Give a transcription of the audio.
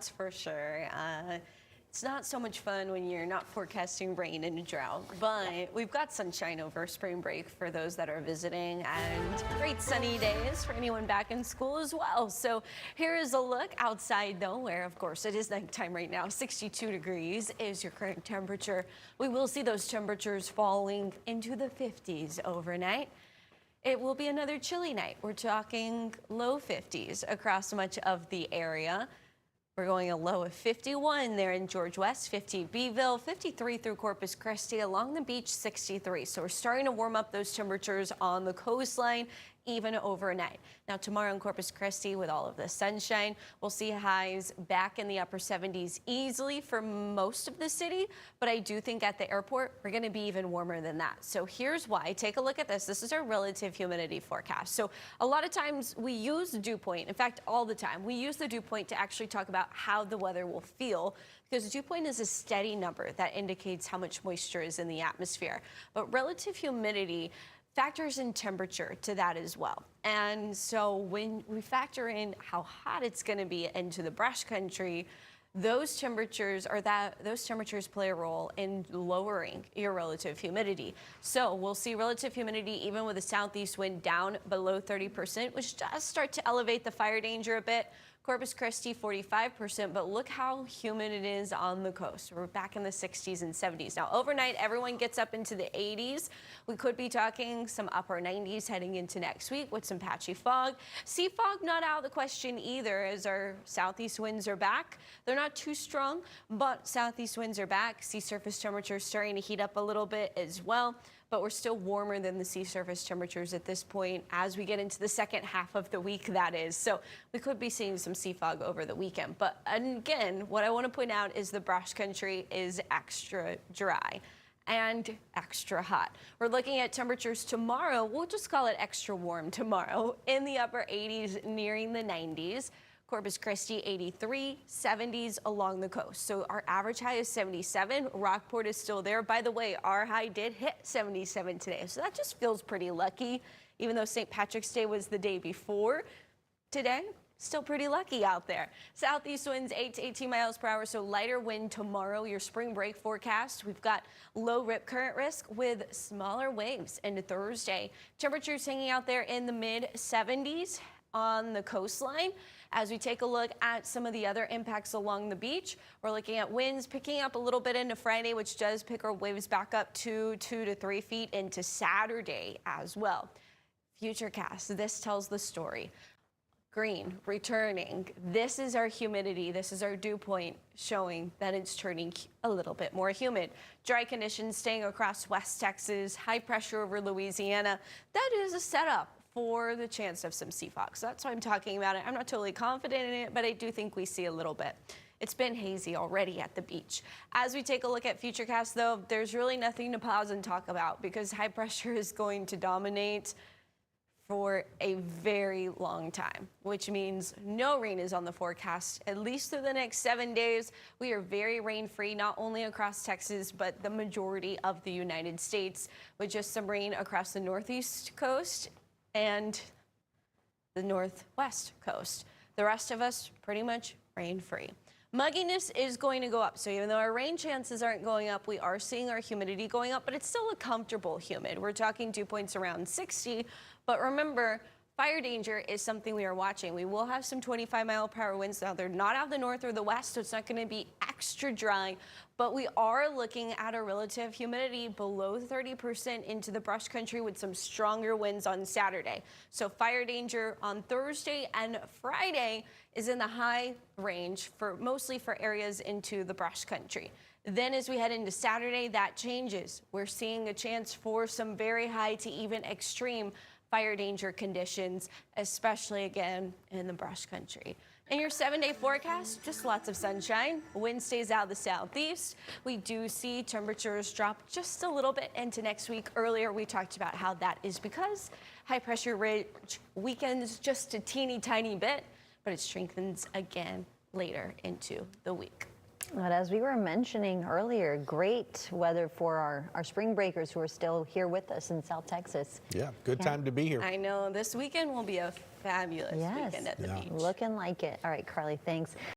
That's for sure. It's not so much fun when you're not forecasting rain and a drought, but we've got sunshine over spring break for those that are visiting and great sunny days for anyone back in school as well. So here is a look outside though, where of course it is nighttime right now. 62 degrees is your current temperature. We will see those temperatures falling into the 50s overnight. It will be another chilly night. We're talking low 50s across much of the area. We're going a low of 51 there in George West, 50 Beeville, 53 through Corpus Christi, along the beach 63. So we're starting to warm up those temperatures on the coastline, even overnight. Now tomorrow in Corpus Christi with all of the sunshine, we'll see highs back in the upper 70s easily for most of the city. But I do think at the airport, we're going to be even warmer than that. So here's why. Take a look at this. This is our relative humidity forecast. So a lot of times we use the dew point. In fact, all the time we use the dew point to actually talk about how the weather will feel, because the dew point is a steady number that indicates how much moisture is in the atmosphere. But relative humidity factors in temperature to that as well. And so when we factor in how hot it's going to be into the brush country, those temperatures play a role in lowering your relative humidity. So we'll see relative humidity even with a southeast wind down below 30%, which does start to elevate the fire danger a bit. Corpus Christi 45%, but look how humid it is on the coast. We're back in the 60s and 70s. Now overnight, everyone gets up into the 80s. We could be talking some upper 90s heading into next week with some patchy fog. Sea fog not out of the question either, as our southeast winds are back. They're not too strong, but southeast winds are back. Sea surface temperatures starting to heat up a little bit as well, but we're still warmer than the sea surface temperatures at this point as we get into the second half of the week, that is. So we could be seeing some sea fog over the weekend. But again, what I want to point out is the brush country is extra dry and extra hot. We're looking at temperatures tomorrow. We'll just call it extra warm tomorrow, in the upper 80s, nearing the 90s. Corpus Christi 83, 70s along the coast. So our average high is 77. Rockport is still there. By the way, our high did hit 77 today. So that just feels pretty lucky, even though St. Patrick's Day was the day before. Today, still pretty lucky out there. Southeast winds 8 to 18 miles per hour, so lighter wind tomorrow. Your spring break forecast, we've got low rip current risk with smaller waves into Thursday. Temperatures hanging out there in the mid 70s on the coastline. As we take a look at some of the other impacts along the beach, we're looking at winds picking up a little bit into Friday, which does pick our waves back up to 2 to 3 feet into Saturday as well. Futurecast, this tells the story. Green returning. This is our humidity. This is our dew point showing that it's turning a little bit more humid. Dry conditions staying across West Texas, high pressure over Louisiana. That is a setup for the chance of some sea fog. So that's why I'm talking about it. I'm not totally confident in it, but I do think we see a little bit. It's been hazy already at the beach. As we take a look at Futurecast though, there's really nothing to pause and talk about because high pressure is going to dominate for a very long time, which means no rain is on the forecast, at least through the next 7 days. We are very rain-free, not only across Texas, but the majority of the United States, with just some rain across the northeast coast and the northwest coast. The rest of us pretty much rain-free. Mugginess is going to go up. So even though our rain chances aren't going up, we are seeing our humidity going up, but it's still a comfortable humid. We're talking dew points around 60, but remember, fire danger is something we are watching. We will have some 25-mile-per-hour winds. Now, they're not out of the north or the west, so it's not going to be extra dry, but we are looking at a relative humidity below 30% into the brush country with some stronger winds on Saturday. So fire danger on Thursday and Friday is in the high range mostly for areas into the brush country. Then as we head into Saturday, that changes. We're seeing a chance for some very high to even extreme fire danger conditions, especially again in the brush country. In your 7-day forecast, just lots of sunshine. Wind stays out of the southeast. We do see temperatures drop just a little bit into next week. Earlier, we talked about how that is because high pressure ridge weakens just a teeny tiny bit, but it strengthens again later into the week. But as we were mentioning earlier, great weather for our spring breakers who are still here with us in South Texas. Yeah, good time to be here. I know this weekend will be a fabulous weekend at the beach. Looking like it. All right, Carly, thanks.